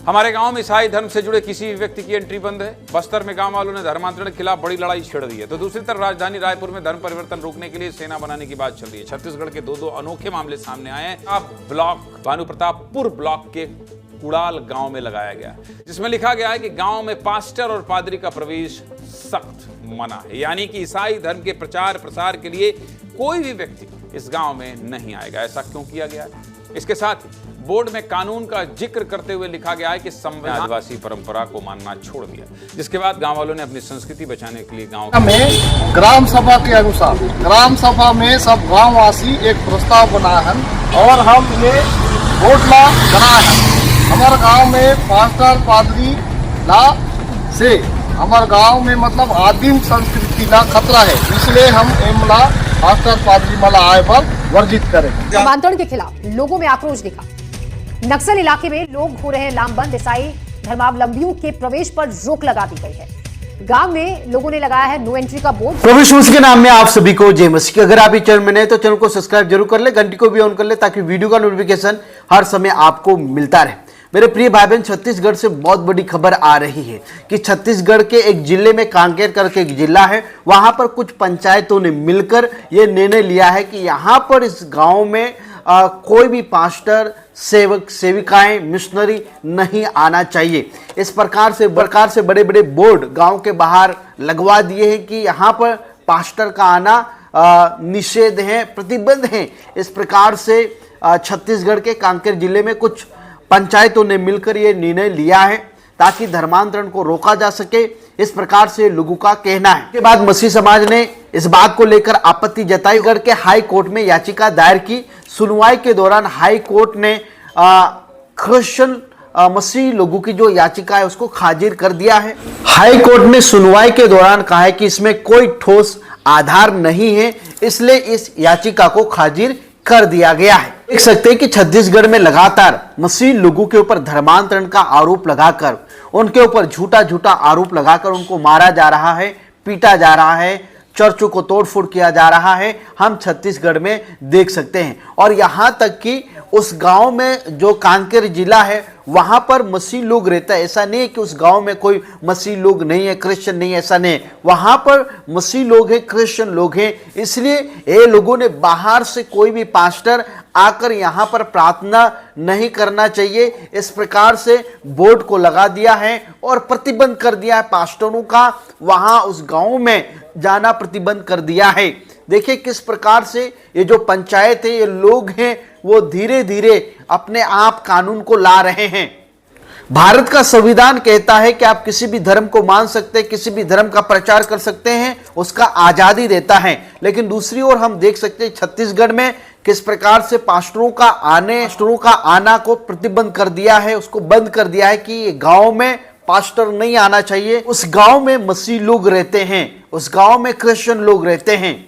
हमारे गांव में ईसाई धर्म से जुड़े किसी भी व्यक्ति की एंट्री बंद है। बस्तर में गांव वालों ने धर्मांतरण के खिलाफ बड़ी लड़ाई छेड़ दी है, तो दूसरी तरफ राजधानी रायपुर में धर्म परिवर्तन रोकने के लिए सेना बनाने की बात चल रही है। छत्तीसगढ़ के दो अनोखे मामले सामने आए हैं। अब ब्लॉक भानुप्रतापपुर ब्लॉक के कुड़ाल गांव में लगाया गया, जिसमें लिखा गया है कि गांव में पास्टर और पादरी का प्रवेश सख्त मना है, यानी कि ईसाई धर्म के प्रचार प्रसार के लिए कोई भी व्यक्ति इस गांव में नहीं आएगा। ऐसा क्यों किया गया है? इसके साथ ही बोर्ड में कानून का जिक्र करते हुए लिखा गया है कि संविधान आदिवासी परंपरा को मानना छोड़ दिया, जिसके बाद गांव वालों ने अपनी संस्कृति बचाने के लिए गांव में ग्राम सभा के अनुसार ग्राम सभा में सब गांववासी एक प्रस्ताव बनाया है और हम ये वोट ला बनाया है। हमारे गांव में पास्टर पादरी ला से हमारे गांव में मतलब आदिम संस्कृति ला खतरा है, इसलिए हम एमला पास्टर पादरी मला आय पर वर्जित करें। धर्मांतरण के खिलाफ लोगों में आक्रोश दिखा। नक्सल इलाके में लोग हो रहे हैं लामबंद। ईसाई धर्मावलंबियों के प्रवेश पर रोक लगा दी गई है। गांव में लोगों ने लगाया है नो एंट्री का बोर्ड। प्रभु यीशु मसीह के नाम में आप सभी को जय मसीह। अगर आप इस चैनल में नए तो चैनल को सब्सक्राइब जरूर कर ले, घंटी को भी ऑन कर ले ताकि वीडियो का नोटिफिकेशन हर समय आपको मिलता रहे। मेरे प्रिय भाई बहन, छत्तीसगढ़ से बहुत बड़ी खबर आ रही है कि छत्तीसगढ़ के एक जिले में कांकेर करके एक जिला है, वहां पर कुछ पंचायतों ने मिलकर यह निर्णय लिया है कि यहां पर इस गांव में कोई भी पास्टर सेवक सेविकाएं मिशनरी नहीं आना चाहिए। इस प्रकार से बड़े बड़े बोर्ड गांव के बाहर लगवा दिए हैं कि यहां पर पास्टर का आना निषेध है, प्रतिबंध है। इस प्रकार से छत्तीसगढ़ के कांकेर जिले में कुछ पंचायतों ने मिलकर यह निर्णय लिया है ताकि धर्मांतरण को रोका जा सके, इस प्रकार से लोगों का कहना है। इसके बाद मसीह समाज ने इस बात को लेकर आपत्ति जताई करके हाई कोर्ट में याचिका दायर की। सुनवाई के दौरान हाई कोर्ट ने क्रिश्चियन मसीह लोगों की जो याचिका है उसको खारिज कर दिया है। हाई कोर्ट ने सुनवाई के दौरान कहा है कि इसमें कोई ठोस आधार नहीं है, इसलिए इस याचिका को खारिज कर दिया गया है। देख सकते हैं कि छत्तीसगढ़ में लगातार मसीह लोगों के ऊपर धर्मांतरण का आरोप लगाकर, उनके ऊपर झूठा आरोप लगाकर उनको मारा जा रहा है, पीटा जा रहा है, चर्चों को तोड़फोड़ किया जा रहा है। हम छत्तीसगढ़ में देख सकते हैं। और यहां तक कि उस गांव में जो कांकेर जिला है वहां पर मसीह लोग रहता है। ऐसा नहीं है कि उस गांव में कोई मसीह लोग नहीं है, क्रिश्चियन नहीं है, ऐसा नहीं है। वहां पर मसीह लोग हैं, क्रिश्चियन लोग हैं। इसलिए ये लोगों ने बाहर से कोई भी पास्टर आकर यहां पर प्रार्थना नहीं करना चाहिए, इस प्रकार से बोर्ड को लगा दिया है और प्रतिबंध कर दिया है। पास्टरों का वहां उस गांव में जाना प्रतिबंध कर दिया है। देखिए किस प्रकार से ये जो पंचायत है, ये लोग हैं, वो धीरे धीरे अपने आप कानून को ला रहे हैं। भारत का संविधान कहता है कि आप किसी भी धर्म को मान सकते हैं, किसी भी धर्म का प्रचार कर सकते हैं, उसका आजादी देता है। लेकिन दूसरी ओर हम देख सकते हैं छत्तीसगढ़ में किस प्रकार से पास्टरों का आना को प्रतिबंध कर दिया है, उसको बंद कर दिया है कि गांव में पास्टर नहीं आना चाहिए। उस गांव में मसीह लोग रहते हैं, उस गांव में क्रिश्चियन लोग रहते हैं,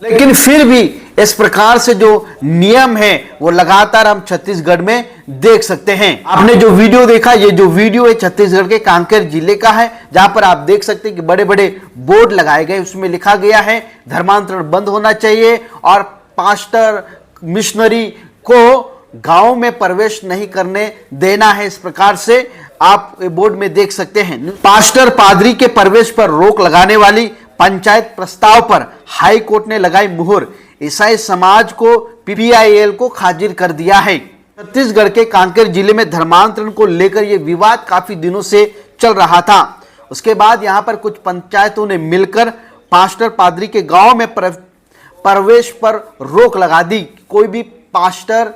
लेकिन फिर भी इस प्रकार से जो नियम है वो लगातार हम छत्तीसगढ़ में देख सकते हैं। आपने जो वीडियो देखा, ये जो वीडियो है छत्तीसगढ़ के कांकेर जिले का है, जहां पर आप देख सकते हैं कि बड़े बड़े बोर्ड लगाए गए, उसमें लिखा गया है धर्मांतरण बंद होना चाहिए और पास्टर मिशनरी को गांव में प्रवेश नहीं करने देना है। इस प्रकार से आप बोर्ड में देख सकते हैं। पास्टर पादरी के प्रवेश पर रोक लगाने वाली पंचायत प्रस्ताव पर हाई कोर्ट ने लगाई मुहर। ईसाई समाज को पीपीआईएल को खारिज कर दिया है। छत्तीसगढ़ के कांकेर जिले में धर्मांतरण को लेकर यह विवाद काफी दिनों से चल रहा था। उसके बाद यहां पर कुछ पंचायतों ने मिलकर पास्टर पादरी के गांव में प्रवेश पर रोक लगा दी। कोई भी पास्टर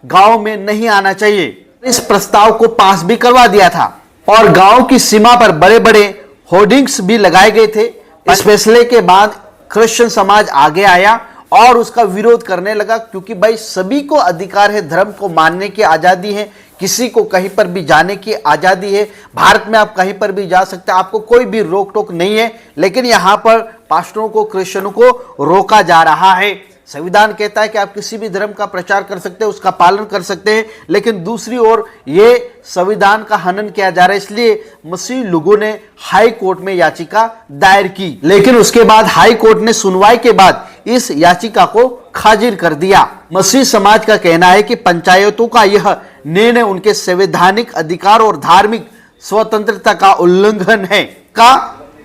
गांव में नहीं आना चाहिए। इस प्रस्ताव को पास भी करवा दिया था और गांव की सीमा पर बड़े बड़े होर्डिंग्स भी लगाए गए थे। इस फैसले के बाद क्रिश्चियन समाज आगे आया और उसका विरोध करने लगा, क्योंकि भाई सभी को अधिकार है, धर्म को मानने की आजादी है, किसी को कहीं पर भी जाने की आजादी है। भारत में आप कहीं पर भी जा सकते हैं, आपको कोई भी रोक टोक नहीं है। लेकिन यहां पर पास्टरों को, क्रिश्चियनों को रोका जा रहा है। संविधान कहता है कि आप किसी भी धर्म का प्रचार कर सकते हैं, उसका पालन कर सकते हैं, लेकिन दूसरी ओर ये संविधान का हनन किया जा रहा है। इसलिए मसीह लोगों ने हाई कोर्ट में याचिका दायर की, लेकिन उसके बाद हाई कोर्ट ने सुनवाई के बाद इस याचिका को खारिज कर दिया। मसीह समाज का कहना है कि पंचायतों का यह निर्णय उनके संवैधानिक अधिकार और धार्मिक स्वतंत्रता का उल्लंघन है। का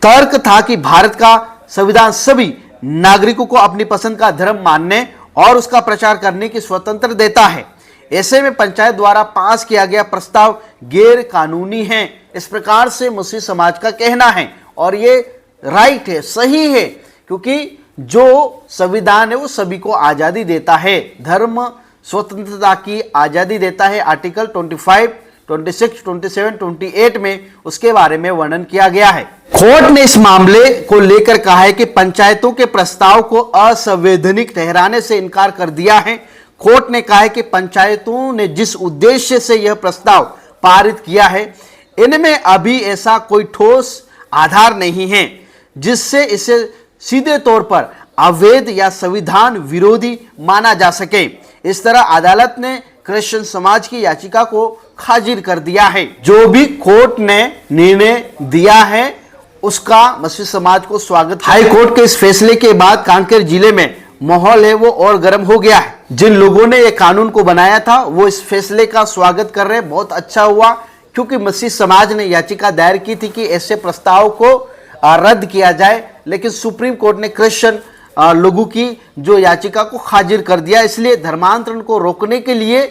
तर्क था कि भारत का संविधान सभी नागरिकों को अपनी पसंद का धर्म मानने और उसका प्रचार करने की स्वतंत्रता देता है। ऐसे में पंचायत द्वारा पास किया गया प्रस्ताव गैर कानूनी है, इस प्रकार से मुस्लिम समाज का कहना है। और ये राइट है, सही है, क्योंकि जो संविधान है वो सभी को आजादी देता है, धर्म स्वतंत्रता की आजादी देता है। आर्टिकल 25, 26, 27, 28 में उसके बारे में वर्णन किया गया है। कोर्ट ने इस मामले को लेकर कहा है कि पंचायतों के प्रस्ताव को असंवैधानिक ठहराने से इनकार कर दिया है। कोर्ट ने कहा है कि पंचायतों ने जिस उद्देश्य से यह प्रस्ताव पारित किया है, इनमें अभी ऐसा कोई ठोस आधार नहीं है जिससे इसे सीधे तौर पर अवैध या संविधान विरोधी माना जा सके। इस तरह अदालत ने क्रिश्चियन समाज की याचिका को खारिज कर दिया है। जो भी कोर्ट ने निर्णय दिया है उसका मसीह समाज को स्वागत। हाई कोर्ट के इस फैसले के बाद कांकेर जिले में माहौल है वो और गर्म हो गया है। जिन लोगों ने ये कानून को बनाया था वो इस फैसले का स्वागत कर रहे हैं। बहुत अच्छा हुआ, क्योंकि मसीह समाज ने याचिका दायर की थी कि ऐसे प्रस्ताव को रद्द किया जाए, लेकिन सुप्रीम कोर्ट ने क्रिश्चियन लोगों की जो याचिका को खारिज कर दिया। इसलिए धर्मांतरण को रोकने के लिए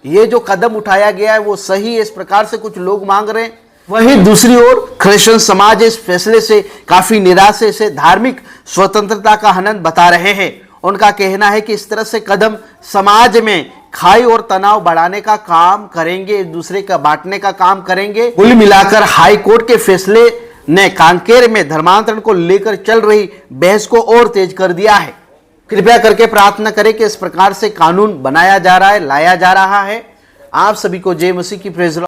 ये जो कदम उठाया गया है वो सही है, इस प्रकार से कुछ लोग मांग रहे हैं। वहीं दूसरी ओर क्रिश्चियन समाज इस फैसले से काफी निराश है, इसे धार्मिक स्वतंत्रता का हनन बता रहे हैं। उनका कहना है कि इस तरह से कदम समाज में खाई और तनाव बढ़ाने का काम करेंगे, एक दूसरे का बांटने का काम करेंगे। कुल मिलाकर हाई कोर्ट के फैसले ने कांकेर में धर्मांतरण को लेकर चल रही बहस को और तेज कर दिया है। कृपया करके प्रार्थना करें कि इस प्रकार से कानून बनाया जा रहा है, लाया जा रहा है। आप सभी को जय मसीह की प्रेज़।